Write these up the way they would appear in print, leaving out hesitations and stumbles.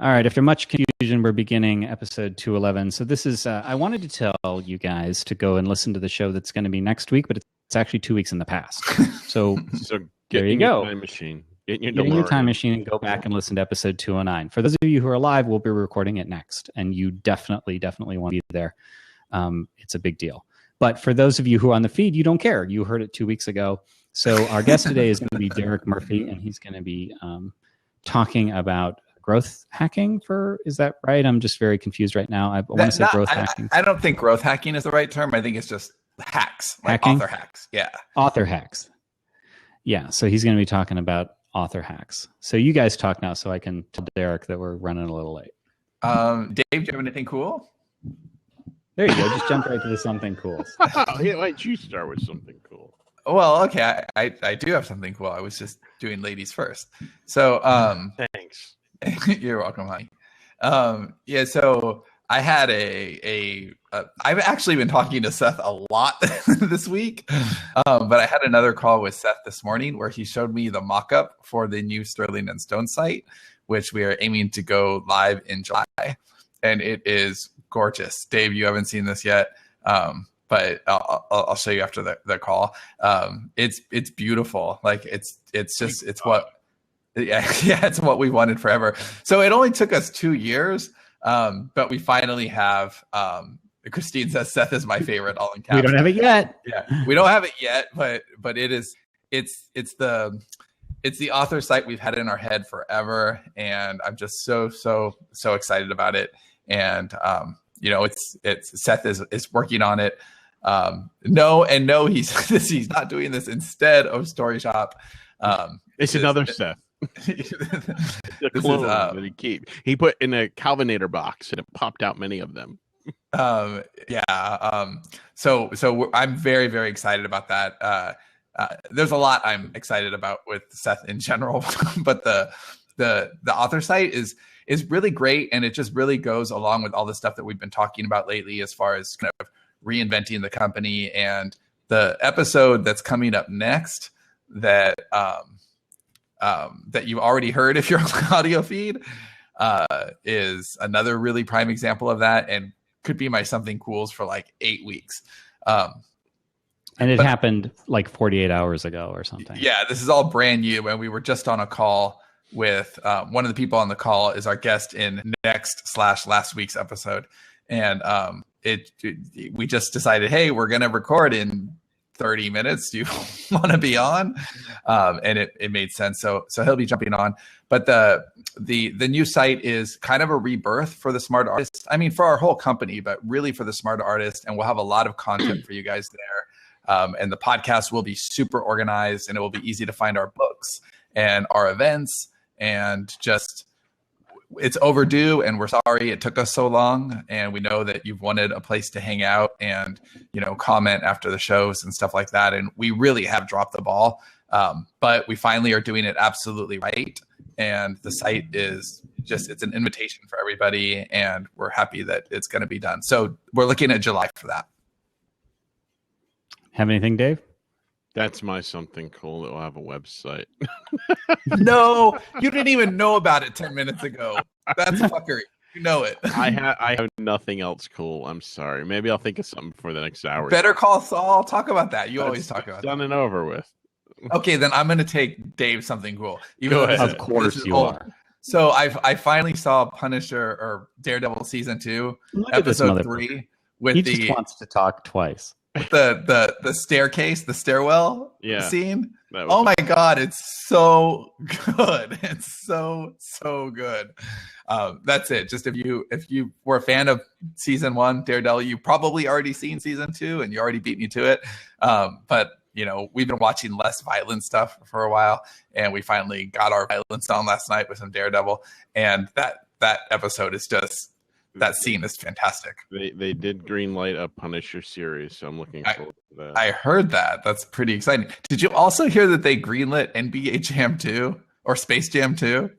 All right. After much confusion, we're beginning episode 211. So this is, I wanted to tell you guys to go and listen to the show that's going to be next week, but it's actually 2 weeks in the past. So, there you go. Time machine. Get in your time machine and go back and listen to episode 209. For those of you who are live, we'll be recording it next, and you definitely want to be there. It's a big deal. But for those of you who are on the feed, you don't care. You heard it 2 weeks ago. So our guest today is going to be Derek Murphy, and he's going to be talking about growth hacking. Is that right? I'm just very confused right now. I want to say growth hacking. I don't think growth hacking is the right term. I think it's just hacks, like author hacks. Yeah. Author hacks. Yeah. So he's going to be talking about author hacks. So you guys talk now so I can tell Derek that we're running a little late. Dave, do you have anything cool? There you go. Just jump right to the something cool. Why don't you start with something cool? Well, okay. I do have something cool. I was just doing ladies first. So thanks. You're welcome, honey. Yeah, so I had I've actually been talking to Seth a lot this week, but I had another call with Seth this morning where he showed me the mock-up for the new Sterling and Stone site, which we are aiming to go live in July, and it is gorgeous. Dave, you haven't seen this yet, but I'll show you after the call. It's beautiful. Like it's what we wanted forever. So it only took us 2 years, but we finally have. Christine says Seth is my favorite. All in caps. We don't have it yet. Yeah, we don't have it yet, but it is. It's the author site we've had in our head forever, and I'm just so excited about it. And it's Seth is working on it. No, he's not doing this instead of Story Shop. It's another Seth. The clone that he put in a Calvinator box and it popped out many of them. So I'm very, very excited about that. There's a lot I'm excited about with Seth in general, but the author site is really great, and it just really goes along with all the stuff that we've been talking about lately as far as kind of reinventing the company. And the episode that's coming up next that you've already heard if you're on the audio feed is another really prime example of that, and could be my something cools for like 8 weeks. And it happened like 48 hours ago or something. Yeah, this is all brand new, and we were just on a call with one of the people on the call is our guest in last week's episode, and we just decided, hey, we're going to record in 30 minutes. Do you want to be on? And it made sense. So he'll be jumping on. But the new site is kind of a rebirth for the smart artist. I mean, for our whole company, but really for the smart artist. And we'll have a lot of content for you guys there. And the podcast will be super organized, and it will be easy to find our books and our events, and just it's overdue, and we're sorry it took us so long, and we know that you've wanted a place to hang out and comment after the shows and stuff like that, and we really have dropped the ball, but we finally are doing it absolutely right, and the site is it's an invitation for everybody, and we're happy that it's going to be done. So we're looking at July for that. Have anything, Dave? That's my something cool. That will have a website. No, you didn't even know about it 10 minutes ago. That's fuckery. You know it. I have nothing else cool. I'm sorry. Maybe I'll think of something for the next hour. Better Call Saul. Talk about that. You always talk about done that. and over with. Okay, then I'm going to take Dave something cool. Go ahead. Of course you are. So I finally saw Punisher or Daredevil season 2, episode 3. He just wants to talk twice. The staircase, the stairwell scene. Oh my God, it's so good. It's so good. That's it. Just if you were a fan of season 1 Daredevil, you probably already seen season 2 and you already beat me to it. But we've been watching less violent stuff for a while, and we finally got our violence on last night with some Daredevil, and that episode is just. That scene is fantastic. They did greenlight a Punisher series, so I'm looking forward to that. I heard that. That's pretty exciting. Did you also hear that they greenlit NBA Jam 2 or Space Jam 2?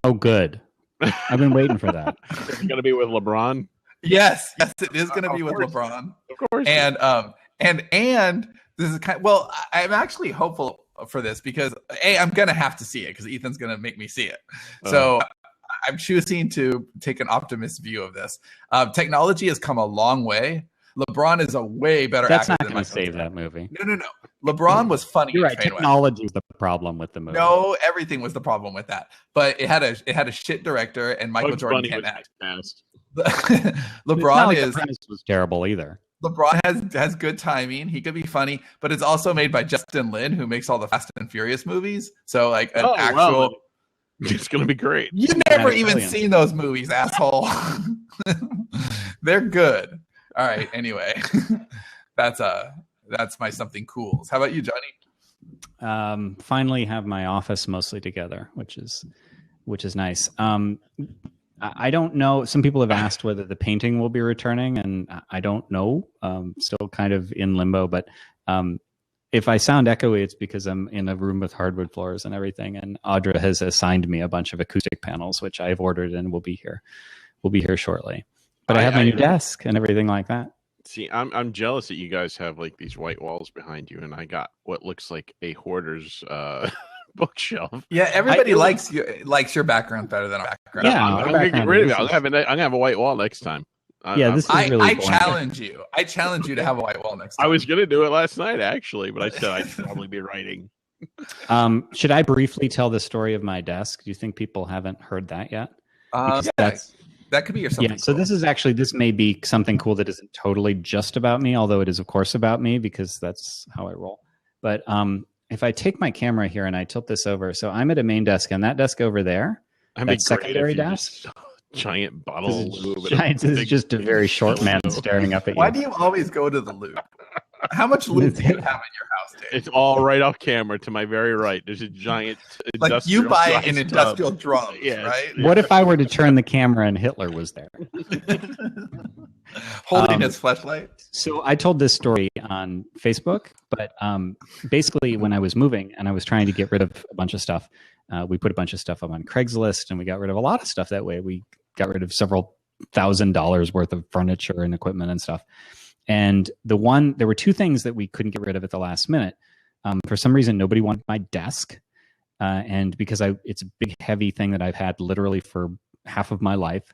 Oh, good. I've been waiting for that. Is it going to be with LeBron? Yes, it is going to be with LeBron. Of course. And this is I'm actually hopeful for this because I'm going to have to see it because Ethan's going to make me see it. So I'm choosing to take an optimist view of this. Technology has come a long way. LeBron is a way better That's actor not going to save that movie. No. LeBron was funny. You're right. Technology was the problem with the movie. No, everything was the problem with that. But it had a shit director, and Michael Jordan can't act. LeBron the premise was terrible either. LeBron has good timing. He could be funny, but it's also made by Justin Lin, who makes all the Fast and Furious movies. So like an actual. Well, it's going to be great. You've never even seen those movies, asshole. They're good. All right. Anyway, that's my something cools. How about you, Johnny? Finally have my office mostly together, which is nice. I don't know. Some people have asked whether the painting will be returning, and I don't know. Still kind of in limbo, but if I sound echoey, it's because I'm in a room with hardwood floors and everything. And Audra has assigned me a bunch of acoustic panels, which I've ordered and will be here. Will be here shortly. But I have my new desk and everything like that. See, I'm jealous that you guys have like these white walls behind you, and I got what looks like a hoarder's bookshelf. Yeah, everybody likes your background better than our background. Yeah, I'm gonna get rid of it. I'm gonna have a white wall next time. This is really I challenge you. I challenge you to have a white wall next time. I was gonna do it last night actually, but I said I'd probably be writing. Should I briefly tell the story of my desk? Do you think people haven't heard that yet? That could be your something. Yeah, so cool. This may be something cool that isn't totally just about me, although it is of course about me because that's how I roll. But if I take my camera here and I tilt this over, so I'm at a main desk, and that desk over there, that secondary desk, giant bottle of lube. This is just a very short man staring up at you. Why do you always go to the lube? How much lube do you have in your house, Dave? It's all right off camera to my very right. There's a giant like you buy it in industrial drums, yes. right? What if I were to turn the camera and Hitler was there? Holding his fleshlight. So I told this story on Facebook, but basically when I was moving and I was trying to get rid of a bunch of stuff, we put a bunch of stuff up on Craigslist, and we got rid of a lot of stuff that way. We got rid of several $1,000s worth of furniture and equipment and stuff. And there were two things that we couldn't get rid of at the last minute. For some reason, nobody wanted my desk. And because it's a big, heavy thing that I've had literally for half of my life,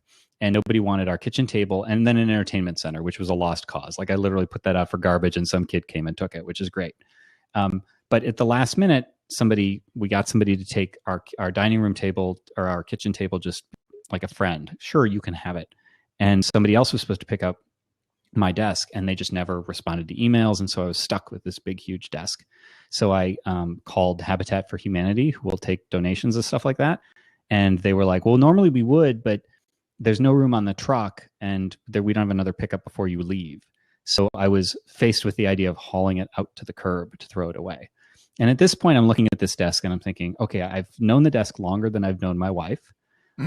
and nobody wanted our kitchen table and then an entertainment center, which was a lost cause. Like I literally put that out for garbage and some kid came and took it, which is great. But at the last minute, we got somebody to take our dining room table or our kitchen table, just like a friend. Sure, you can have it. And somebody else was supposed to pick up my desk, and they just never responded to emails. And so I was stuck with this big, huge desk. So I called Habitat for Humanity, who will take donations and stuff like that. And they were like, well, normally we would, but there's no room on the truck, and we don't have another pickup before you leave. So I was faced with the idea of hauling it out to the curb to throw it away. And at this point, I'm looking at this desk and I'm thinking, okay, I've known the desk longer than I've known my wife.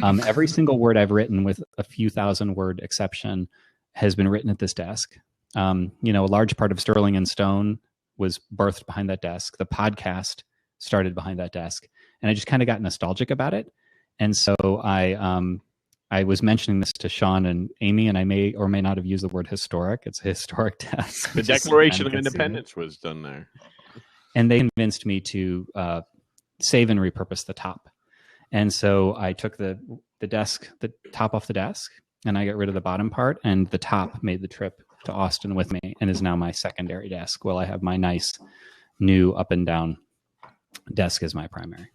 Every single word I've written, with a few thousand-word exception, has been written at this desk. A large part of Sterling and Stone was birthed behind that desk. The podcast started behind that desk, and I just kind of got nostalgic about it. And so I was mentioning this to Sean and Amy, and I may or may not have used the word historic. It's a historic desk. The Declaration of Independence was done there. And they convinced me to save and repurpose the top. And so I took the top off the desk, and I got rid of the bottom part, and the top made the trip to Austin with me and is now my secondary desk, while I have my nice new up and down desk as my primary.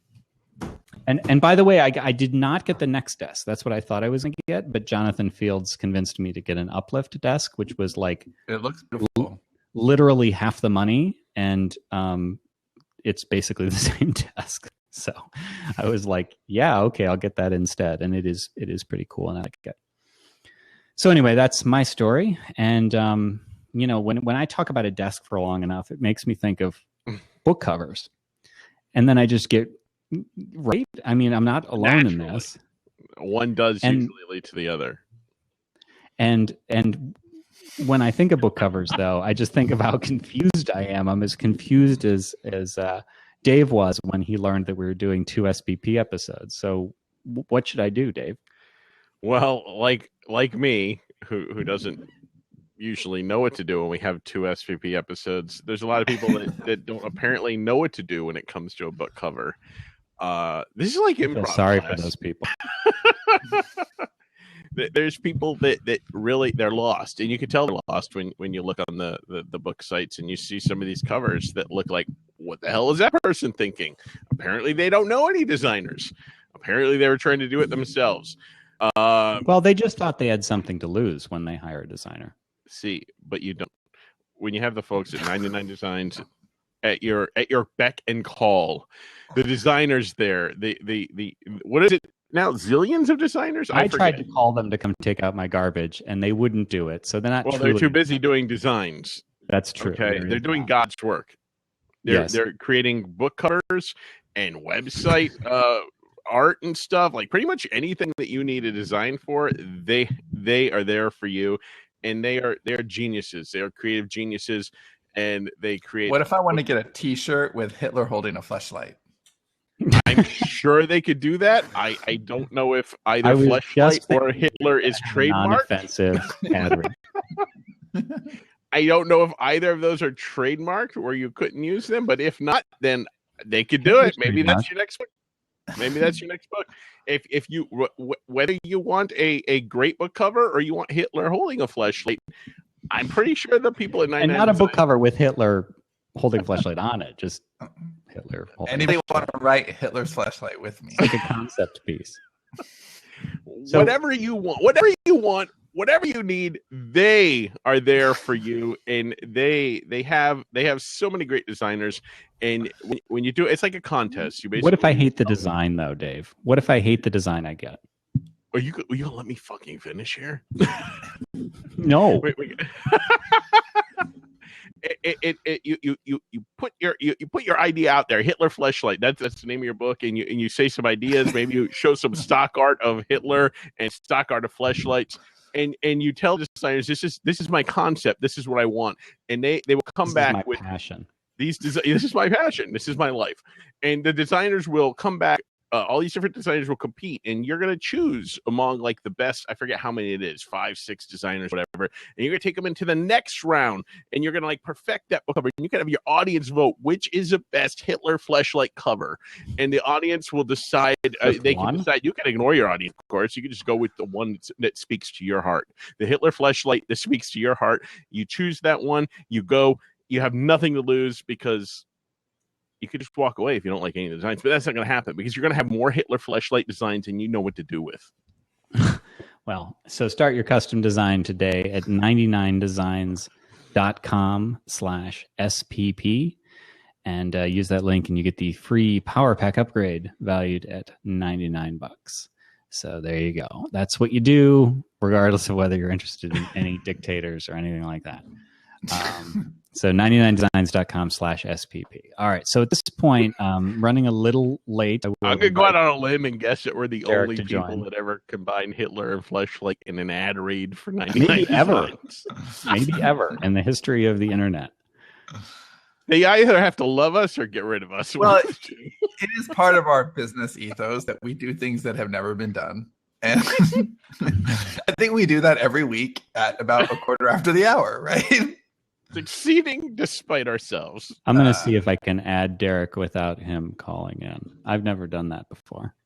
And by the way, I did not get the next desk. That's what I thought I was going to get, but Jonathan Fields convinced me to get an uplift desk, which was like, it looks beautiful. Literally half the money, and it's basically the same desk. So I was like, yeah, okay, I'll get that instead. And it is pretty cool, and I like it. So anyway, that's my story. And, when I talk about a desk for long enough, it makes me think of book covers. And then I just get, right? I mean, I'm not alone in this. One does usually lead to the other. And when I think of book covers, though, I just think of how confused I am. I'm as confused as Dave was when he learned that we were doing 2 SPP episodes. So what should I do, Dave? Well, like me, who doesn't usually know what to do when we have 2 SPP episodes, there's a lot of people that don't apparently know what to do when it comes to a book cover. This is like improv. Sorry for those people. There's people that really they're lost, and you can tell they're lost when you look on the book sites and you see some of these covers that look like, what the hell is that person thinking? Apparently they don't know any designers. Apparently they were trying to do it themselves. Well, they just thought they had something to lose when they hire a designer. See, but you don't. When you have the folks at 99 Designs at your beck and call, the designers there, the what is it now? Zillions of designers. I tried to call them to come take out my garbage, and they wouldn't do it. So they're not. Well, they're too busy doing designs. That's true. Okay, they're doing God's work. They're creating book covers and website art and stuff. Like pretty much anything that you need a design for, they are there for you, and they're geniuses. They are creative geniuses, and they create. What if I want to get a T-shirt with Hitler holding a fleshlight? I'm sure they could do that. I don't know if either fleshlight or Hitler is trademarked. Non-offensive ad read. I don't know if either of those are trademarked or you couldn't use them, but if not, then they could do it. Maybe that's your next book. Maybe that's your next book. If you whether you want a great book cover or you want Hitler holding a fleshlight, I'm pretty sure the people at 99 and not a book cover with Hitler holding a fleshlight on it, just Hitler. Anybody want to write Hitler's fleshlight with me? It's like a concept piece. Whatever you want, whatever you need, they are there for you, and they have so many great designers. And when you do it, it's like a contest. You basically. What if I hate the design, though, Dave? What if I hate the design I get? Are you gonna let me fucking finish here? No. Wait. You put your idea out there. Hitler fleshlight. That's the name of your book, and you say some ideas. Maybe you show some stock art of Hitler and stock art of fleshlights. And you tell designers, this is my concept. This is what I want, and they will come back with passion. This is my passion. This is my life, and the designers will come back. All these different designers will compete, and you're going to choose among like the best. I forget how many it is, 5, 6 designers, whatever. And you're going to take them into the next round, and you're going to like perfect that book cover. And you can have your audience vote which is the best Hitler fleshlight cover, and the audience will decide. They can decide. You can ignore your audience, of course. You can just go with the one that speaks to your heart. The Hitler fleshlight that speaks to your heart. You choose that one. You go. You have nothing to lose because. You could just walk away if you don't like any of the designs, but that's not going to happen because you're going to have more Hitler fleshlight designs and you know what to do with. Well, so start your custom design today at 99designs.com/SPP and use that link and you get the free Power Pack upgrade valued at $99. So there you go. That's what you do regardless of whether you're interested in any dictators or anything like that. So 99designs.com/SPP. All right. So at this point, running a little late. I'm going to go out on a limb and guess that we're the only people that ever combined Hitler and fleshlight in an ad read for 99 Maybe ever. Designs. Maybe ever in the history of the internet. They either have to love us or get rid of us. Well, it is part of our business ethos that we do things that have never been done. And I think we do that every week at about a quarter after the hour, right? Succeeding despite ourselves. I'm going to see if I can add Derek without him calling in. I've never done that before.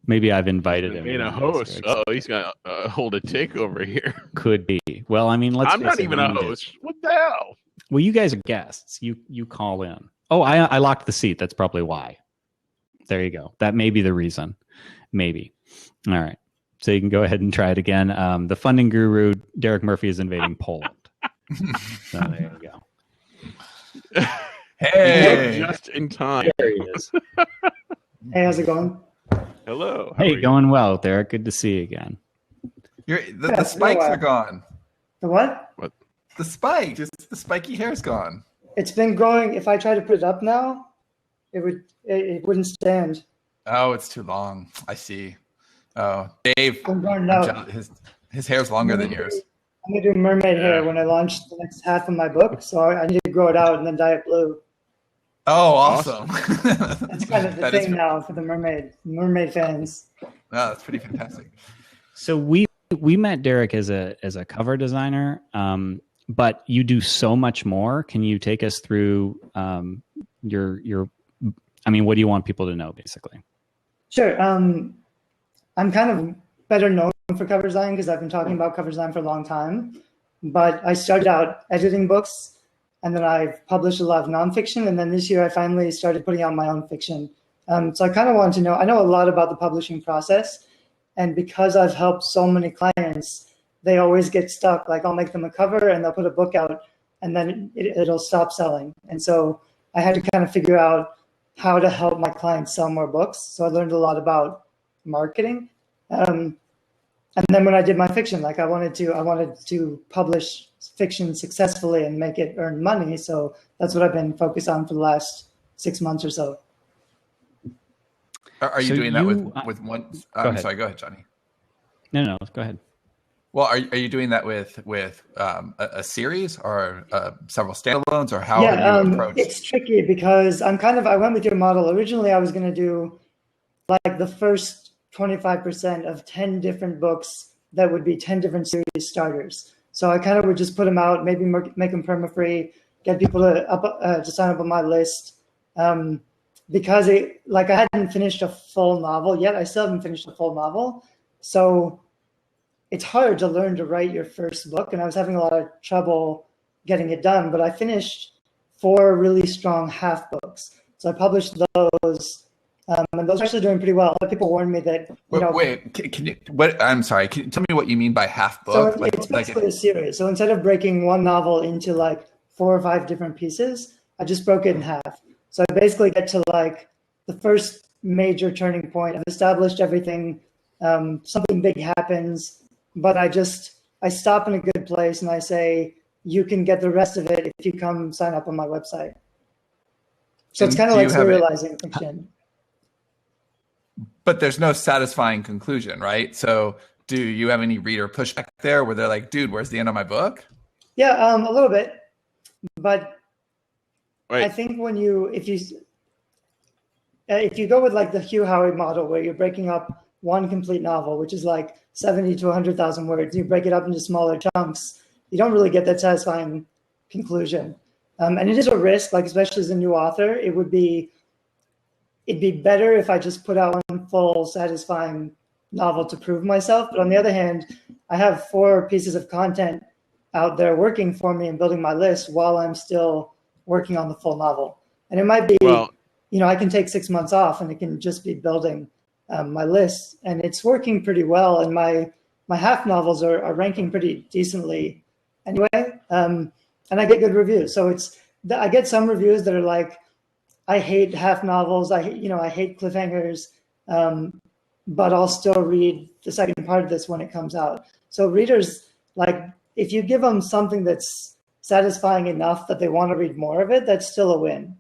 Maybe I've invited him. Being a host. Oh, he's going to hold a takeover here. Could be. Well, I mean, I'm not even a host. What the hell? Well, you guys are guests. You call in. Oh, I locked the seat. That's probably why. There you go. That may be the reason. Maybe. All right. So you can go ahead and try it again. The funding guru, Derek Murphy, is invading Poland. So there you go. Hey, just in time. There he is. Hey, how's it going? Hello. Hey, going well, Derek. Good to see you again. The spikes are gone. The what? What? The spike, just the spiky hair's gone. It's been growing. If I try to put it up now, it wouldn't stand. Oh, it's too long. I see. Oh, Dave, I'm growing out. his hair's longer than yours. I'm gonna do mermaid hair when I launch the next half of my book, so I need to grow it out and then dye it blue. Oh, awesome! That's kind of the thing now for the mermaid fans. No, that's pretty fantastic. So we met Derek as a cover designer, but you do so much more. Can you take us through your? I mean, what do you want people to know, basically? Sure. I'm kind of better known for cover design because I've been talking about cover design for a long time. But I started out editing books, and then I've published a lot of nonfiction. And then this year I finally started putting out my own fiction. So I kind of wanted to know, I know a lot about the publishing process. And because I've helped so many clients, they always get stuck. Like I'll make them a cover and they'll put a book out and then it'll stop selling. And so I had to kind of figure out how to help my clients sell more books. So I learned a lot about marketing. And then when I did my fiction, like I wanted to publish fiction successfully and make it earn money. So that's what I've been focused on for the last 6 months or so. Are you doing that with one? I'm sorry. Go ahead, Johnny. No, go ahead. Well, are you doing that with a series or several standalones, or how Yeah, have you approached? It's tricky because I went with your model. Originally, I was going to do like the first 25% of 10 different books that would be 10 different series starters. So I kind of would just put them out, maybe make them perma-free, get people to sign up on my list. Because I hadn't finished a full novel yet. I still haven't finished a full novel. So it's hard to learn to write your first book. And I was having a lot of trouble getting it done. But I finished 4 really strong half books. So I published those. And those are actually doing pretty well. A lot of people warned me that, can you, what, I'm sorry, can you tell me what you mean by half book? So it's basically a series. So instead of breaking one novel into like 4 or 5 different pieces, I just broke it in half. So I basically get to like the first major turning point. I've established everything. Something big happens, but I stop in a good place and I say, you can get the rest of it if you come sign up on my website. So it's kind of like serializing fiction. But there's no satisfying conclusion, right? So do you have any reader pushback there where they're like, dude, where's the end of my book? Yeah, a little bit. But right. I think if you go with like the Hugh Howey model where you're breaking up one complete novel, which is like 70 to 100,000 words, you break it up into smaller chunks, you don't really get that satisfying conclusion. And it is a risk, like especially as a new author, it'd be better if I just put out one full satisfying novel to prove myself. But on the other hand, I have 4 pieces of content out there working for me and building my list while I'm still working on the full novel. And it might be, I can take 6 months off and it can just be building my list. And it's working pretty well. And my half novels are ranking pretty decently anyway. And I get good reviews. So I get some reviews that are like, I hate half novels. I hate cliffhangers, but I'll still read the second part of this when it comes out. So readers, like, if you give them something that's satisfying enough that they want to read more of it, that's still a win.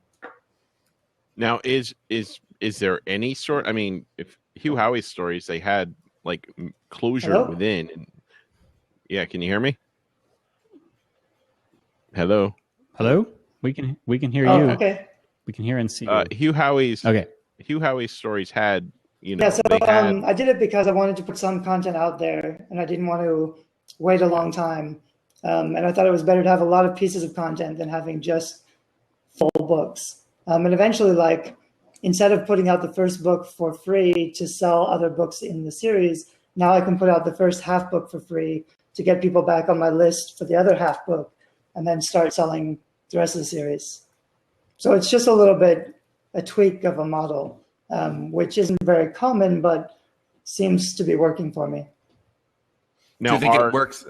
Now, is there any sort? I mean, if Hugh Howey's stories, they had like closure within. And, yeah, can you hear me? Hello. We can hear you. Okay. We can hear and see you. Hugh Howey's stories had, I did it because I wanted to put some content out there and I didn't want to wait a long time. And I thought it was better to have a lot of pieces of content than having just full books. And eventually, like, instead of putting out the first book for free to sell other books in the series, now I can put out the first half book for free to get people back on my list for the other half book and then start selling the rest of the series. So it's just a little bit a tweak of a model, which isn't very common, but seems to be working for me. Now, do you think it works?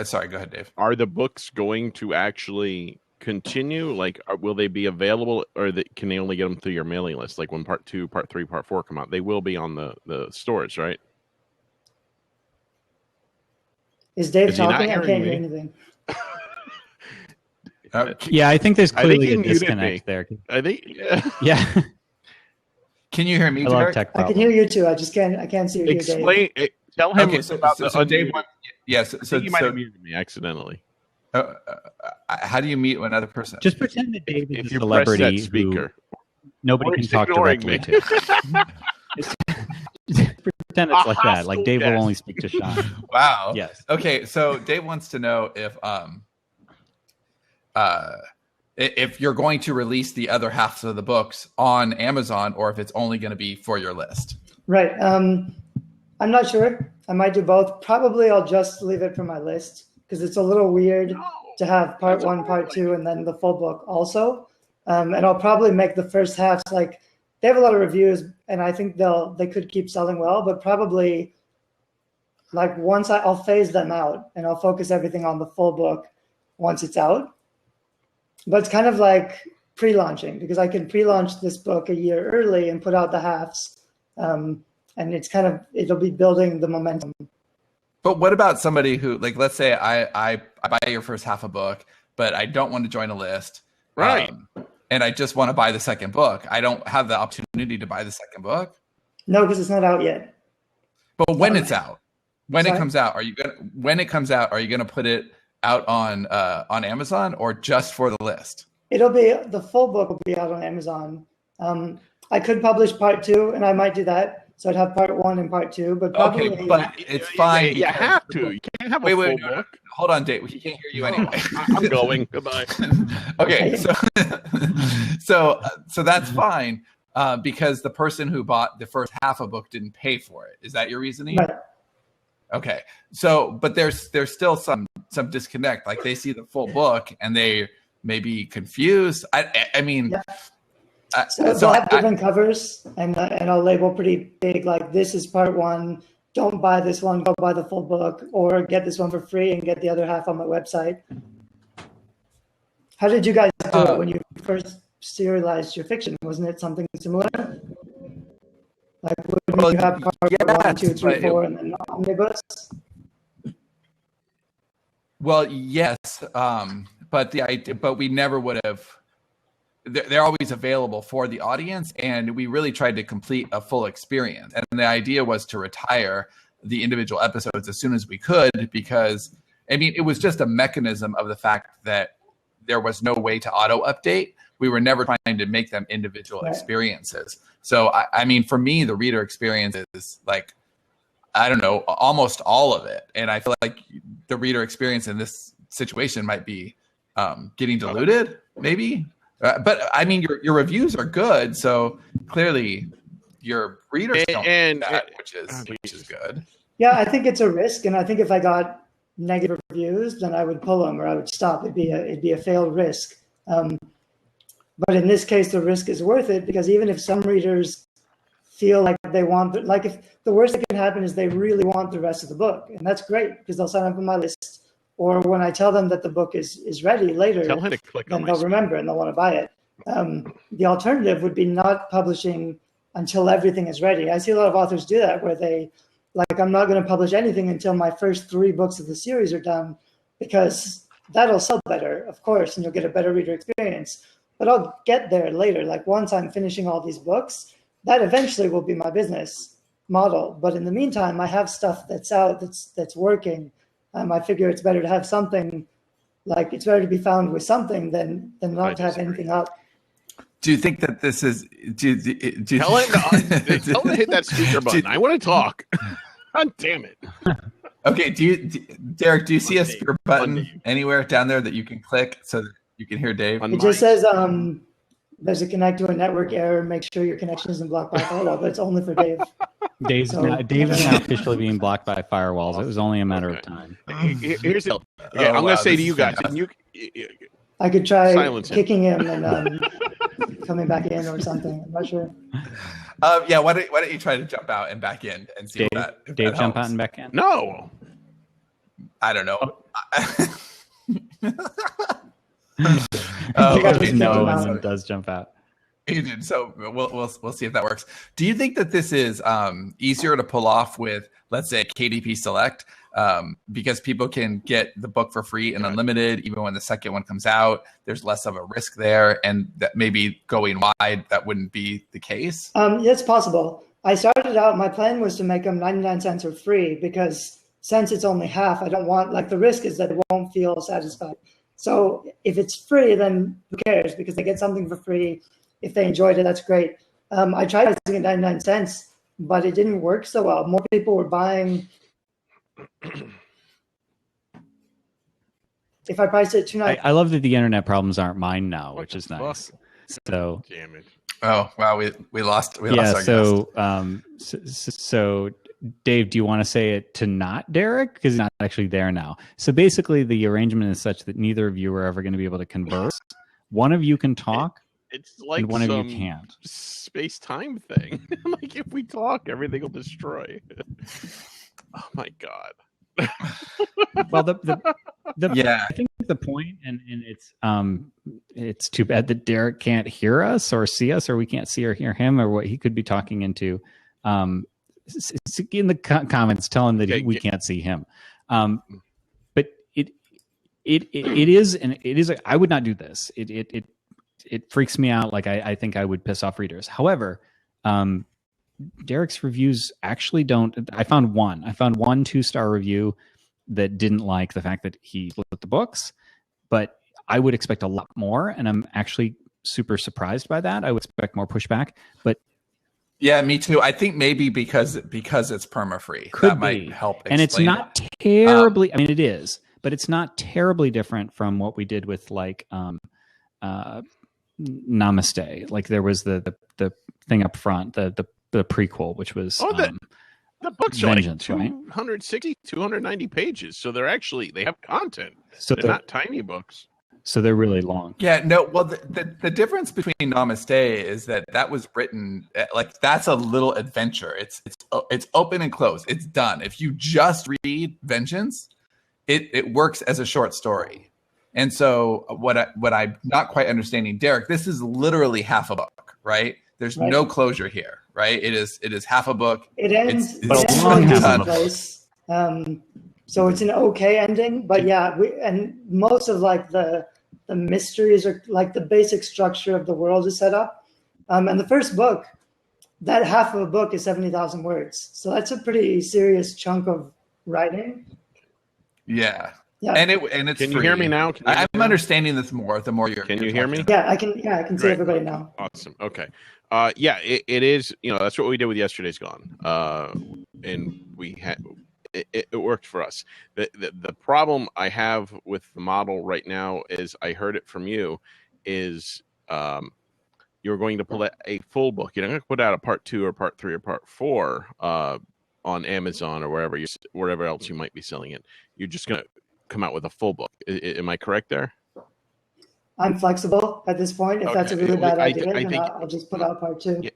Sorry, go ahead, Dave. Are the books going to actually continue? Like, will they be available, or can they only get them through your mailing list? Like when part 2, part 3, part 4 come out, they will be on the stores, right? Is Dave talking? I can't hear anything. Yeah, I think there's clearly a disconnect there. I think. Yeah. Can you hear me, Derek? I can hear you too. I can't see you, Explain. Dave. Tell him about so Dave. Yes. So you might have muted me accidentally. How do you mute another person? Just pretend that Dave is a celebrity press that speaker, nobody can talk directly to. Pretend it's like that. Like Dave will only speak to Sean. Wow. Yes. Okay. So Dave wants to know if you're going to release the other halves of the books on Amazon or if it's only going to be for your list. Right. I'm not sure. I might do both. Probably I'll just leave it for my list because it's a little weird to have part one, part two, and then the full book also. And I'll probably make the first half like they have a lot of reviews, and I think they could keep selling well, but probably like once I'll phase them out and I'll focus everything on the full book once it's out. But it's kind of like pre-launching because I can pre-launch this book a year early and put out the halves. And it'll be building the momentum. But what about somebody who, like, let's say I buy your first half a book, but I don't want to join a list. Right. And I just want to buy the second book. I don't have the opportunity to buy the second book. No, because it's not out yet. But when it's out, when it comes out, are you gonna put it out on Amazon or just for the list? The full book will be out on Amazon. I could publish part two, and I might do that. So I'd have part one and part two, but probably. Okay, but it's fine. You have to. You can't have a full book. Hold on, Dave. He can't hear you anyway. I'm going. Goodbye. Okay, so that's fine because the person who bought the first half a book didn't pay for it. Is that your reasoning? Right. Okay, so but there's still some disconnect. Like they see the full book and they may be confused. I mean. Yeah. So I'll have different covers, and I'll label pretty big, like this is part one. Don't buy this one. Go buy the full book, or get this one for free and get the other half on my website. How did you guys do it when you first serialized your fiction? Wasn't it something similar? Like, would you have part 1, 2, 3, 4, and then omnibus? Well, yes, but we never would have. They're always available for the audience, and we really tried to complete a full experience. And the idea was to retire the individual episodes as soon as we could, because I mean, it was just a mechanism of the fact that there was no way to auto update. We were never trying to make them individual experiences. So, I mean, for me, the reader experience is like, I don't know, almost all of it. And I feel like the reader experience in this situation might be getting diluted, maybe. But I mean, your reviews are good, so clearly your readers don't do that, which is good. Yeah, I think it's a risk, and I think if I got negative reviews, then I would pull them or I would stop. It'd be a failed risk. But in this case, the risk is worth it because even if some readers feel like they want, like if the worst that can happen is they really want the rest of the book, and that's great because they'll sign up on my list. Or when I tell them that the book is ready later, then they'll remember and they'll want to buy it. The alternative would be not publishing until everything is ready. I see a lot of authors do that where they, like, I'm not going to publish anything until my first 3 books of the series are done because that'll sell better, of course, and you'll get a better reader experience. But I'll get there later. Like once I'm finishing all these books, that eventually will be my business model. But in the meantime, I have stuff that's out, that's working. I figure it's better to have something, like it's better to be found with something than not to have anything up. Do you think that this is? Do tell him to hit that speaker button. I want to talk. God damn it. Okay, Derek? Do you see a speaker button anywhere down there that you can click so that you can hear Dave? It just says there's a connect to a network error. Make sure your connection isn't blocked by firewall, but it's only for Dave. Dave is now officially being blocked by firewalls. It was only a matter of time. Here's the. Okay, I'm going to say to you guys, I could try kicking him and coming back in or something. I'm not sure. Yeah, why don't you try to jump out and back in and see if Dave jump out and back in? No. I don't know. No, and then does jump out. He did. So we'll see if that works. Do you think that this is easier to pull off with, let's say, KDP Select, because people can get the book for free and unlimited even when the second one comes out? There's less of a risk there, and that maybe going wide that wouldn't be the case. It's possible. I started out. My plan was to make them 99 cents or free because since it's only half, I don't want, like, the risk is that it won't feel satisfied. So if it's free, then who cares? Because they get something for free. If they enjoyed it, that's great. I tried pricing at 99 cents, but it didn't work so well. More people were buying. If I priced it $2.99, I love that the internet problems aren't mine now, which is nice. So damn it. Oh wow, we lost. Our guest. So Dave, do you want to say it to not Derek? Because he's not actually there now. So basically the arrangement is such that neither of you are ever going to be able to converse. One of you can talk. It's like and one of you can't. Space-time thing. Like if we talk, everything will destroy. Oh my God. Well, I think the point, and it's too bad that Derek can't hear us or see us, or we can't see or hear him, or what he could be talking into. In the comments, tell him that we can't see him. But it is, and it is. I would not do this. It freaks me out. Like I think I would piss off readers. However, Derek's reviews actually don't. I found one 2-star review that didn't like the fact that he looked at the books, but I would expect a lot more, and I'm actually super surprised by that. I would expect more pushback, but yeah, me too. I think maybe because it's perma-free, that might help explain. And it's not terribly. I mean, it is, but it's not terribly different from what we did with like Namaste. Like there was the thing up front, the prequel, which was the books Vengeance, are like right? 260, 290 pages, so they have content. So they're not tiny books. So they're really long. Yeah, no. Well, the difference between Namaste is that was written like that's a little adventure. It's open and closed. It's done. If you just read Vengeance, it works as a short story. And so what I'm not quite understanding, Derek, this is literally half a book, right? There's no closure here, right? It is half a book. It ends. It's a long half place. So it's an okay ending, but yeah, and most of like the mysteries are like the basic structure of the world is set up. And the first book, that half of a book is 70,000 words. So that's a pretty serious chunk of writing. Yeah. Yeah. And it's Can you free. hear me now? I'm understanding this more the more you're. Can you hear me? Yeah, I can see everybody now. Awesome. Okay. Yeah, it is. That's what we did with Yesterday's Gone. And we had it worked for us. The problem I have with the model right now is I heard it from you is you're going to pull a full book. You're not going to put out a part 2 or part 3 or part 4 on Amazon or wherever else you might be selling it. You're just going to come out with a full book. Am I correct there? I'm flexible at this point. If that's a really bad idea, then I'll just put out part 2.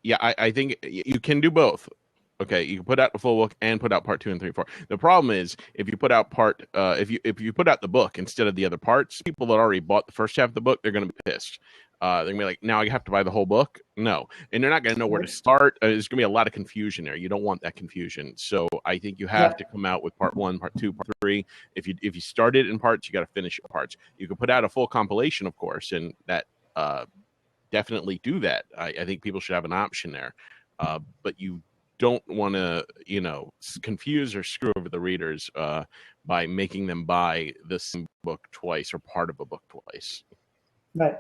Yeah, I think you can do both. Okay, you can put out the full book and put out part 2 and 3, 4. The problem is if you put out if you put out the book instead of the other parts, people that already bought the first half of the book, they're going to be pissed. They're going to be like, now I have to buy the whole book? No. And they're not going to know where to start. There's going to be a lot of confusion there. You don't want that confusion. So I think you have to come out with part 1, part 2, part 3. If you started in parts, you got to finish in parts. You can put out a full compilation, of course, and that definitely do that. I think people should have an option there. But you don't want to, confuse or screw over the readers by making them buy the same book twice or part of a book twice. Right.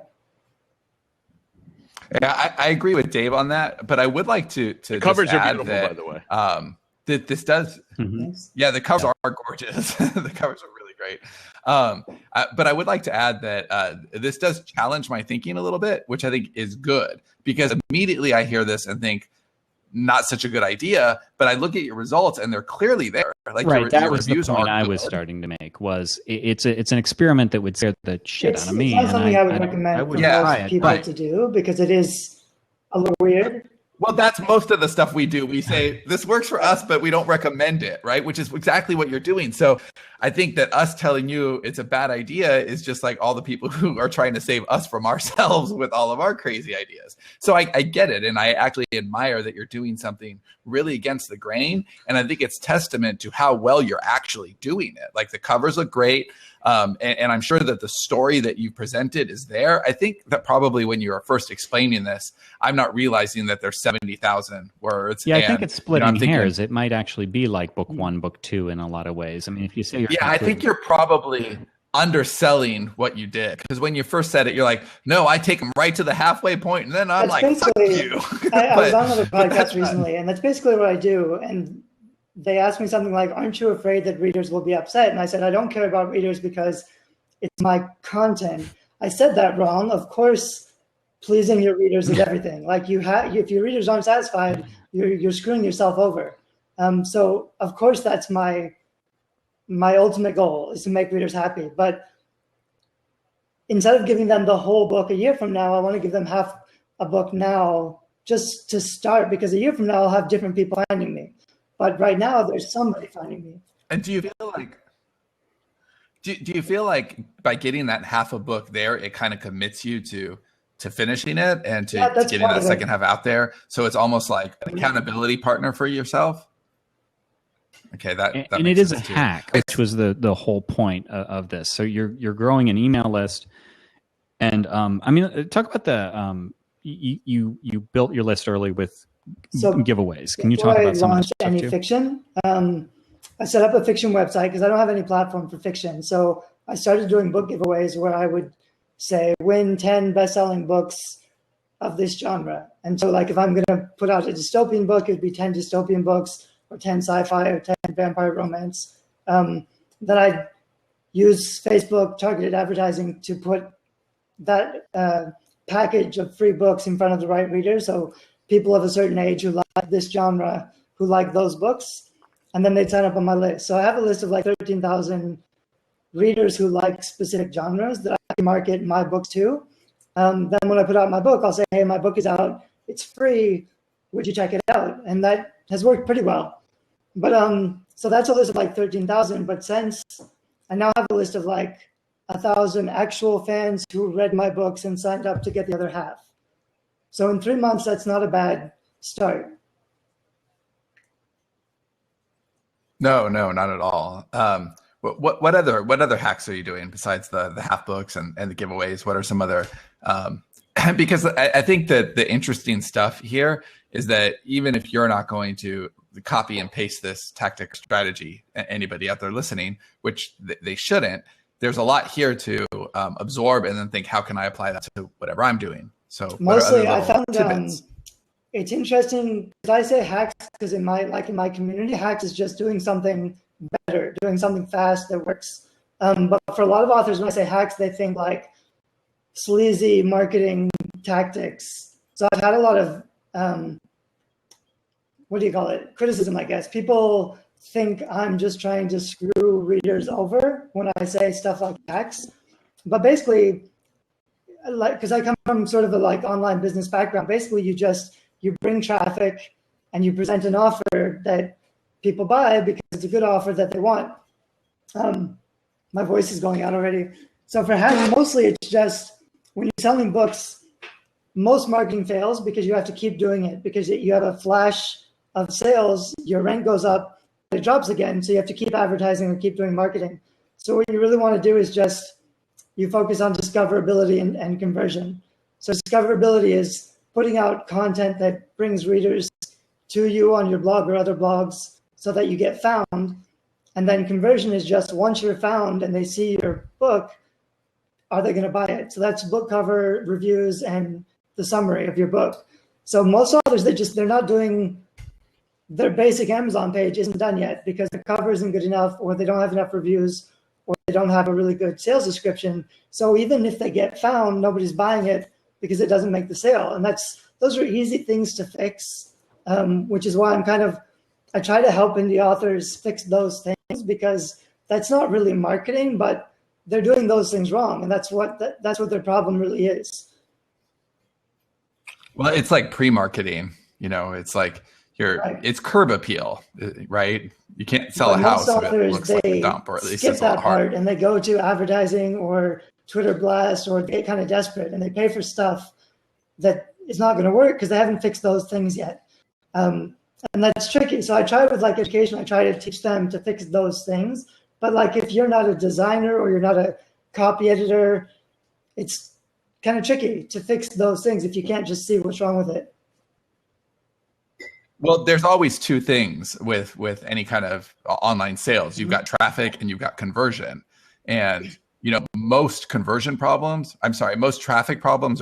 Yeah, I agree with Dave on that, but I would like to the covers just are add beautiful, that, by the way. That this does, yeah, the covers are gorgeous. The covers are really great. But I would like to add that this does challenge my thinking a little bit, which I think is good because immediately I hear this and think, not such a good idea, but I look at your results and they're clearly there. Like that was the point I was starting to make. Was it's an experiment that would scare the shit out of me. It's not something I would recommend for most people to do because it is a little weird. Well, that's most of the stuff we do. We say this works for us, but we don't recommend it, right? Which is exactly what you're doing. So I think that us telling you it's a bad idea is just like all the people who are trying to save us from ourselves with all of our crazy ideas. So I get it. And I actually admire that you're doing something really against the grain. And I think it's testament to how well you're actually doing it. Like the covers look great. And I'm sure that the story that you presented is there. I think that probably when you were first explaining this, I'm not realizing that there's 70,000 words. Yeah, I think it's splitting hairs. It might actually be like book 1, book 2 in a lot of ways. I mean, if you say I think you're probably underselling what you did because when you first said it, you're like, no, I take them right to the halfway point, and then I'm like, fuck you. I was on another podcast recently, and that's basically what I do. And they asked me something like, aren't you afraid that readers will be upset? And I said, I don't care about readers because it's my content. I said that wrong. Of course, pleasing your readers is everything. Like if your readers aren't satisfied, you're screwing yourself over. So of course that's my ultimate goal, is to make readers happy. But instead of giving them the whole book a year from now, I want to give them half a book now, just to start, because a year from now I'll have different people finding me. But right now there's somebody finding me. And do you feel like by getting that half a book there, it kind of commits you to finishing it and to getting that second half out there? So it's almost like an accountability partner for yourself. Okay, that and it is a hack, which was the whole point of this. So you're growing an email list, and I mean, talk about the you built your list early with giveaways. Can you talk about some of that stuff too? Fiction? I set up a fiction website because I don't have any platform for fiction. So I started doing book giveaways where I would say, win 10 best-selling books of this genre. And so like if I'm going to put out a dystopian book, it'd be 10 dystopian books, or 10 sci-fi, or 10 vampire romance. Then I'd use Facebook targeted advertising to put that package of free books in front of the right reader. So people of a certain age who like this genre, who like those books, and then they'd sign up on my list. So I have a list of like 13,000 readers who like specific genres that I can market my books to. Then when I put out my book, I'll say, hey, my book is out. It's free. Would you check it out? And that has worked pretty well. But so that's a list of like 13,000. But since I now have a list of like 1,000 actual fans who read my books and signed up to get the other half. So in 3 months, that's not a bad start. No, not at all. What other hacks are you doing besides the half books and the giveaways? What are some other because I think that the interesting stuff here is that even if you're not going to copy and paste this tactic strategy, anybody out there listening, which they shouldn't, there's a lot here to absorb and then think, how can I apply that to whatever I'm doing? So mostly I found it's interesting because I say hacks because in my community, hacks is just doing something better, doing something fast that works. But for a lot of authors, when I say hacks, they think like sleazy marketing tactics. So I've had a lot of, criticism, I guess. People think I'm just trying to screw readers over when I say stuff like hacks. But basically, because I come from sort of a like online business background, basically you bring traffic and you present an offer that people buy because it's a good offer that they want. My voice is going out already. So for hacks, mostly it's just when you're selling books, most marketing fails because you have to keep doing it because you have a flash of sales, your rent goes up, it drops again. So you have to keep advertising and keep doing marketing. So what you really want to do is just, you focus on discoverability and conversion. So discoverability is putting out content that brings readers to you on your blog or other blogs so that you get found. And then conversion is just once you're found and they see your book, are they going to buy it? So that's book cover, reviews, and the summary of your book. So most authors, they're not doing, their basic Amazon page isn't done yet because the cover isn't good enough, or they don't have enough reviews, or they don't have a really good sales description. So even if they get found, nobody's buying it because it doesn't make the sale. And those are easy things to fix, which is why I try to help indie authors fix those things, because that's not really marketing, but they're doing those things wrong. And that's what their problem really is. Well, it's like pre-marketing, it's like it's curb appeal, right? You can't sell a house if it looks like a dump, or at least it's a lot hard. And they go to advertising or Twitter blast, or they get kind of desperate and they pay for stuff that is not going to work because they haven't fixed those things yet. And that's tricky. So I try with like education, I try to teach them to fix those things. But like if you're not a designer or you're not a copy editor, it's kind of tricky to fix those things if you can't just see what's wrong with it. Well, there's always two things with any kind of online sales. You've got traffic and you've got conversion. And most traffic problems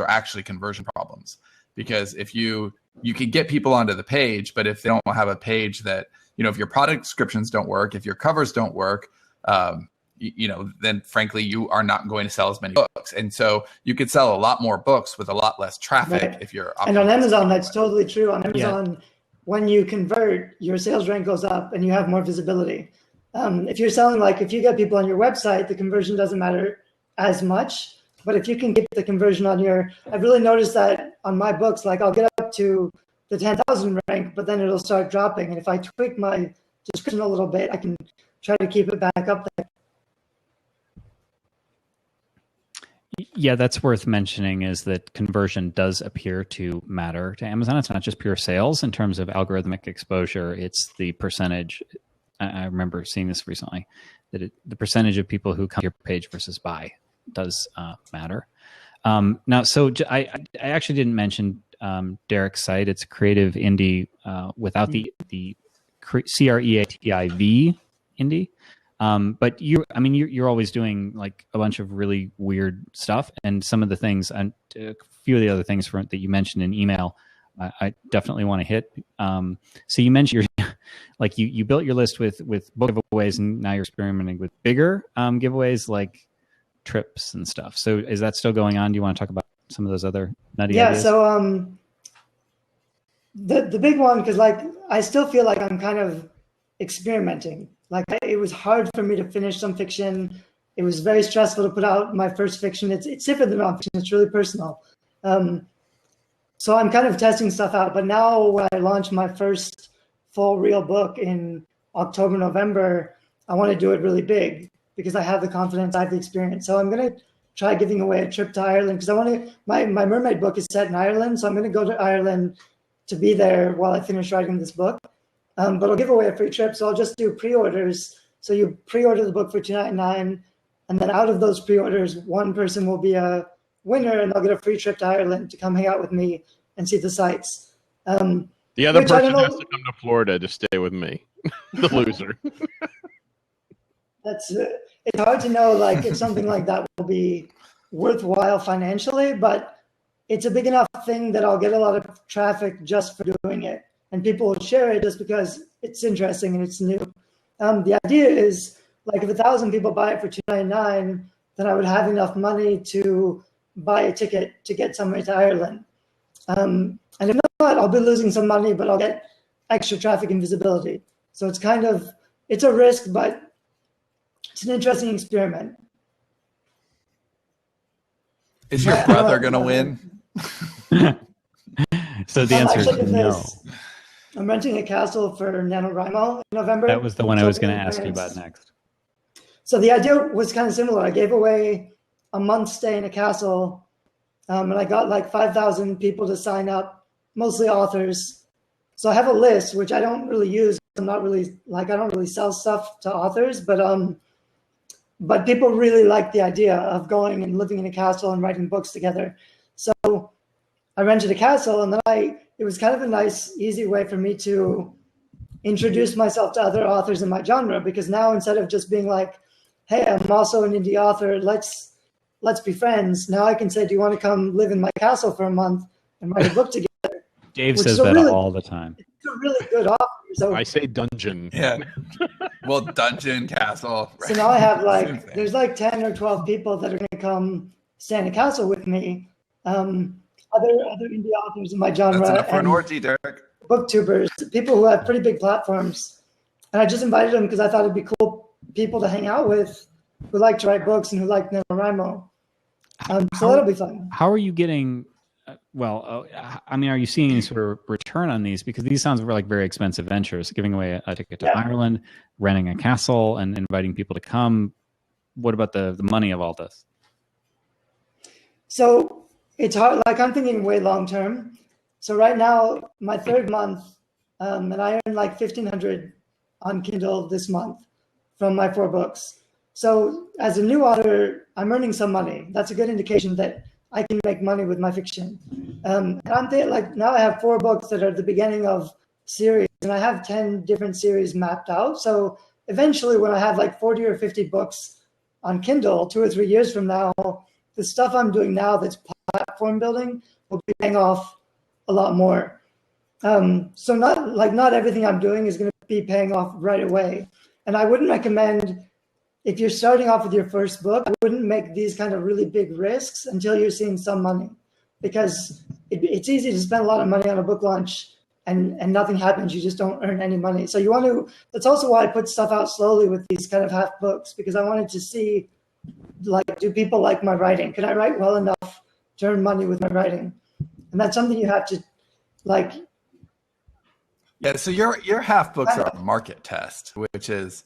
are actually conversion problems, because if you can get people onto the page, but if they don't have a page that, if your product descriptions don't work, if your covers don't work, then frankly, you are not going to sell as many books. And so you could sell a lot more books with a lot less traffic if you're. And on Amazon, that's totally true. On Amazon, when you convert, your sales rank goes up and you have more visibility. If you're selling, like if you get people on your website, the conversion doesn't matter as much. But if you can get the conversion on I've really noticed that on my books, like I'll get up to the 10,000 rank, but then it'll start dropping. And if I tweak my description a little bit, I can try to keep it back up there. Yeah, that's worth mentioning, is that conversion does appear to matter to Amazon. It's not just pure sales in terms of algorithmic exposure. It's the percentage. I remember seeing this recently, that the percentage of people who come to your page versus buy does matter. Now, so I actually didn't mention Derek's site. It's creative indie without the CREATIV indie. But you're always doing like a bunch of really weird stuff, and some of the things, and a few of the other things that you mentioned in email, I definitely want to hit. So you mentioned you built your list with book giveaways, and now you're experimenting with bigger giveaways like trips and stuff. So is that still going on? Do you want to talk about some of those other nutty ideas? So the big one, because like I still feel like I'm kind of experimenting. Like it was hard for me to finish some fiction. It was very stressful to put out my first fiction. It's different than nonfiction. It's really personal. So I'm kind of testing stuff out. But now when I launch my first full real book in October, November, I want to do it really big because I have the confidence, I have the experience. So I'm going to try giving away a trip to Ireland, because I want to. My mermaid book is set in Ireland, so I'm going to go to Ireland to be there while I finish writing this book. But I'll give away a free trip. So I'll just do pre-orders. So you pre-order the book for $2.99, and then out of those pre-orders, one person will be a winner, and they'll get a free trip to Ireland to come hang out with me and see the sights. The other person has to come to Florida to stay with me, the loser. It's hard to know like if something like that will be worthwhile financially, but it's a big enough thing that I'll get a lot of traffic just for doing it. And people will share it just because it's interesting and it's new. The idea is, like, if 1,000 people buy it for $2.99, then I would have enough money to buy a ticket to get somewhere to Ireland. And if not, I'll be losing some money, but I'll get extra traffic and visibility. So it's a risk, but it's an interesting experiment. Is your brother going to win? So the answer is no. I'm renting a castle for NaNoWriMo in November. That was the one I was going to ask you about next. So the idea was kind of similar. I gave away a month's stay in a castle, and I got like 5,000 people to sign up, mostly authors. So I have a list, which I don't really use. I don't really sell stuff to authors, but people really like the idea of going and living in a castle and writing books together. So I rented a castle, and then it was kind of a nice, easy way for me to introduce myself to other authors in my genre, because now instead of just being like, hey, I'm also an indie author, let's be friends. Now I can say, do you want to come live in my castle for a month and write a book together? Dave says that all the time. It's a really good offer. So I say dungeon. Yeah. Well, dungeon, castle. Right. So now I have there's like 10 or 12 people that are going to come stay in a castle with me. Other indie authors in my genre. That's enough for an orgy, Derek. Booktubers, people who have pretty big platforms. And I just invited them because I thought it'd be cool people to hang out with who like to write books and who like NaNoWriMo. So that'll be fun. How are you getting, are you seeing any sort of return on these? Because these sounds like very expensive ventures, giving away a ticket to Ireland, renting a castle, and inviting people to come. What about the money of all this? So it's hard. Like, I'm thinking way long term. So right now, my third month, and I earned like $1,500 on Kindle this month from my 4 books. So as a new author, I'm earning some money. That's a good indication that I can make money with my fiction. And I'm thinking, like, now I have 4 books that are at the beginning of series, and I have 10 different series mapped out. So eventually, when I have like 40 or 50 books on Kindle 2 or 3 years from now, the stuff I'm doing now that's platform building will be paying off a lot more. So not everything I'm doing is going to be paying off right away. And I wouldn't recommend, if you're starting off with your first book, I wouldn't make these kind of really big risks until you're seeing some money, because it's easy to spend a lot of money on a book launch and nothing happens. You just don't earn any money. So you want to, that's also why I put stuff out slowly with these kind of half books, because I wanted to see, like, do people like my writing? Can I write well enough to earn money with my writing? And that's something you have to, like. Yeah, so your half books are a market test, which is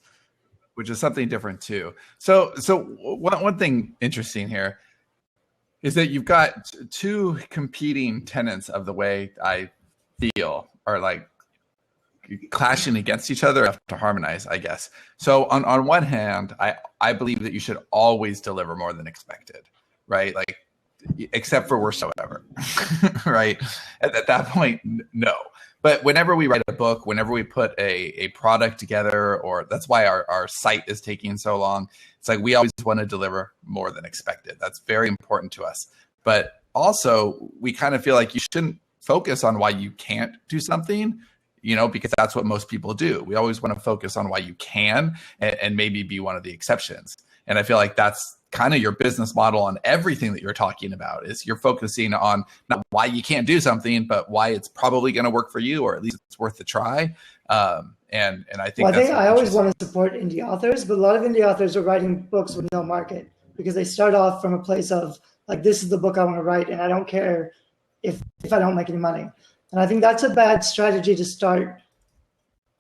something different too. So one thing interesting here is that you've got two competing tenets of the way I feel are like clashing against each other to harmonize, I guess. So on one hand, I believe that you should always deliver more than expected, right? Like, except for whatsoever, right? At that point, no. But whenever we write a book, whenever we put a product together, or that's why our site is taking so long, it's like we always want to deliver more than expected. That's very important to us. But also, we kind of feel like you shouldn't focus on why you can't do something, because that's what most people do. We always want to focus on why you can and maybe be one of the exceptions. And I feel like that's kind of your business model on everything that you're talking about, is you're focusing on not why you can't do something, but why it's probably going to work for you, or at least it's worth a try. And I think I always want to support indie authors, but a lot of indie authors are writing books with no market, because they start off from a place of like, this is the book I want to write, and I don't care if I don't make any money. And I think that's a bad strategy to start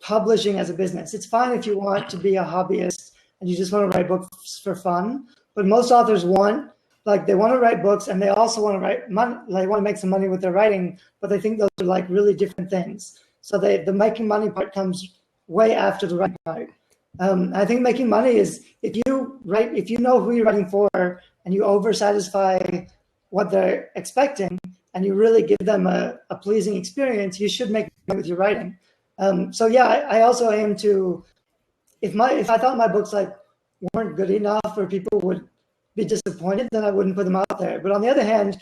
publishing as a business. It's fine if you want to be a hobbyist and you just want to write books for fun. But most authors they want to write books, and they also want to write money. They want to make some money with their writing, but they think those are like really different things. So the making money part comes way after the writing part. I think making money is if you know who you're writing for and you oversatisfy what they're expecting and you really give them a pleasing experience, you should make money with your writing. I also aim to, if I thought my books weren't good enough or people would be disappointed, then I wouldn't put them out there. But on the other hand,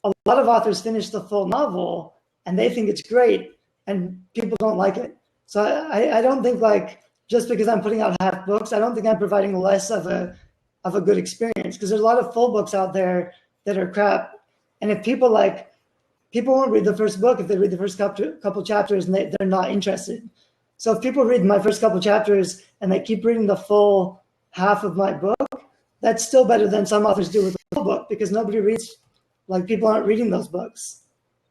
a lot of authors finish the full novel and they think it's great and people don't like it. So I don't think just because I'm putting out half books, I don't think I'm providing less of a good experience, because there's a lot of full books out there that are crap. And if people won't read the first book if they read the first couple chapters and they're not interested. So if people read my first couple chapters and they keep reading the full half of my book, that's still better than some authors do with the full book, because nobody reads, people aren't reading those books.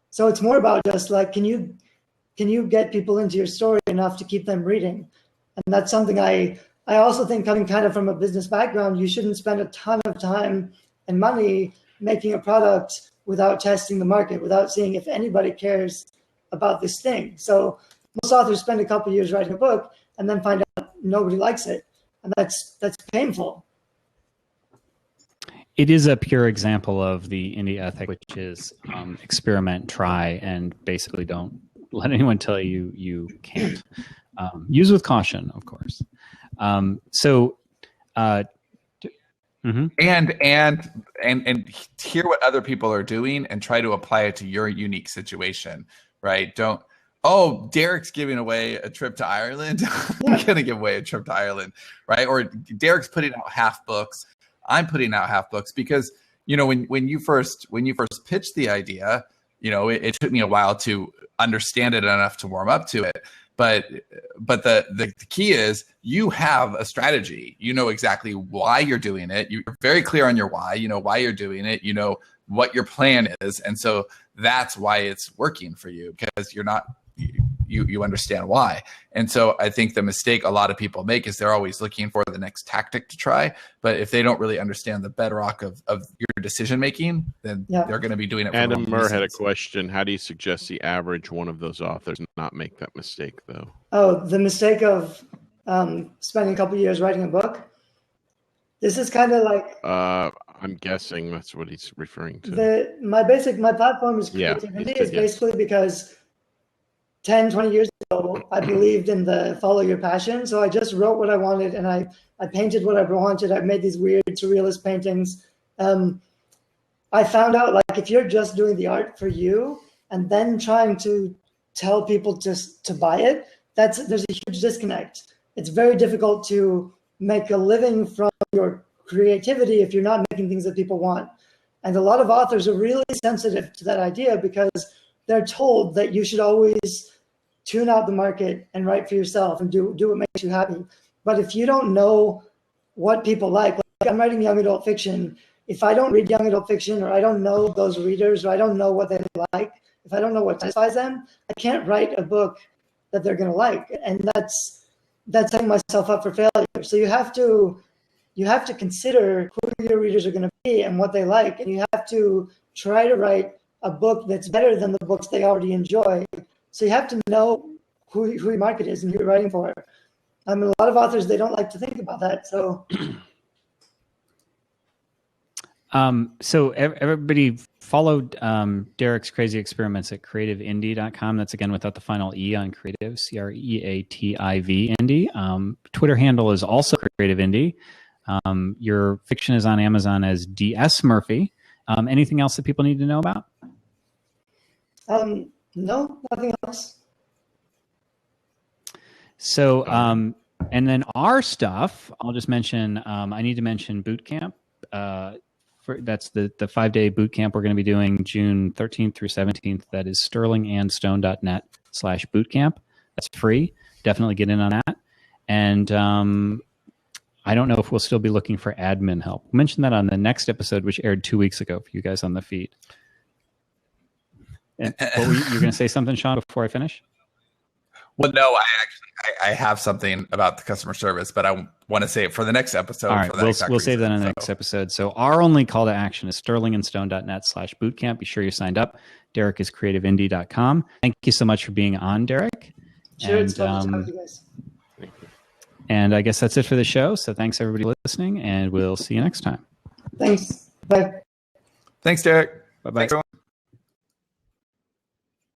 So it's more about just can you get people into your story enough to keep them reading? And that's something I also think, coming kind of from a business background, you shouldn't spend a ton of time and money making a product without testing the market, without seeing if anybody cares about this thing. So most authors spend a couple of years writing a book and then find out nobody likes it. And that's painful. It is a pure example of the indie ethic, which is experiment, try, and basically don't let anyone tell you you can't. Use with caution, of course. And hear what other people are doing and try to apply it to your unique situation, right? Derek's giving away a trip to Ireland. I'm going to give away a trip to Ireland, right? Or Derek's putting out half books. I'm putting out half books, because, when you first pitched the idea, it took me a while to understand it enough to warm up to it. But the key is you have a strategy. You know exactly why you're doing it. You're very clear on your why. You know why you're doing it. You know what your plan is. And so that's why it's working for you, because you understand why. And so I think the mistake a lot of people make is they're always looking for the next tactic to try. But if they don't really understand the bedrock of your decision making, then they're going to be doing it. Adam Murr had a question. How do you suggest the average one of those authors not make that mistake, though? Oh, the mistake of spending a couple of years writing a book. This is kind of I'm guessing that's what he's referring to. My platform is creativity. Is basically because 10, 20 years ago, I believed in the follow your passion. So I just wrote what I wanted, and I painted what I wanted. I made these weird surrealist paintings. I found out if you're just doing the art for you and then trying to tell people just to buy it, there's a huge disconnect. It's very difficult to make a living from your creativity if you're not making things that people want. And a lot of authors are really sensitive to that idea, because they're told that you should always tune out the market and write for yourself and do what makes you happy. But if you don't know what people like I'm writing young adult fiction. If I don't read young adult fiction, or I don't know those readers, or I don't know what they like, if I don't know what satisfies them, I can't write a book that they're going to like. And that's setting myself up for failure. So you have to consider who your readers are going to be and what they like. And you have to try to write a book that's better than the books they already enjoy. So you have to know who your market is and who you're writing for. A lot of authors, they don't like to think about that. So so everybody followed Derek's crazy experiments at creativeindie.com. That's again without the final E on creative, CREATIV indie. Twitter handle is also Creative Indie. Your fiction is on Amazon as DS Murphy. Anything else that people need to know about? No, nothing else. So, and then our stuff, I'll just mention, I need to mention boot camp. That's the 5-day boot camp we're going to be doing June 13th through 17th. That is sterlingandstone.net/bootcamp. That's free. Definitely get in on that. And I don't know if we'll still be looking for admin help. We'll mention that on the next episode, which aired 2 weeks ago for you guys on the feed. And you're going to say something, Sean, before I finish? Well, no, I have something about the customer service, but I want to say it for the next episode. All right, we'll save that in the next episode. So our only call to action is sterlingandstone.net/bootcamp. Be sure you're signed up. Derek is creativeindie.com. Thank you so much for being on, Derek. Sure, it's fun to talk to you guys. And I guess that's it for the show. So thanks everybody for listening, and we'll see you next time. Thanks. Bye. Thanks, Derek. Bye-bye. Thanks, everyone.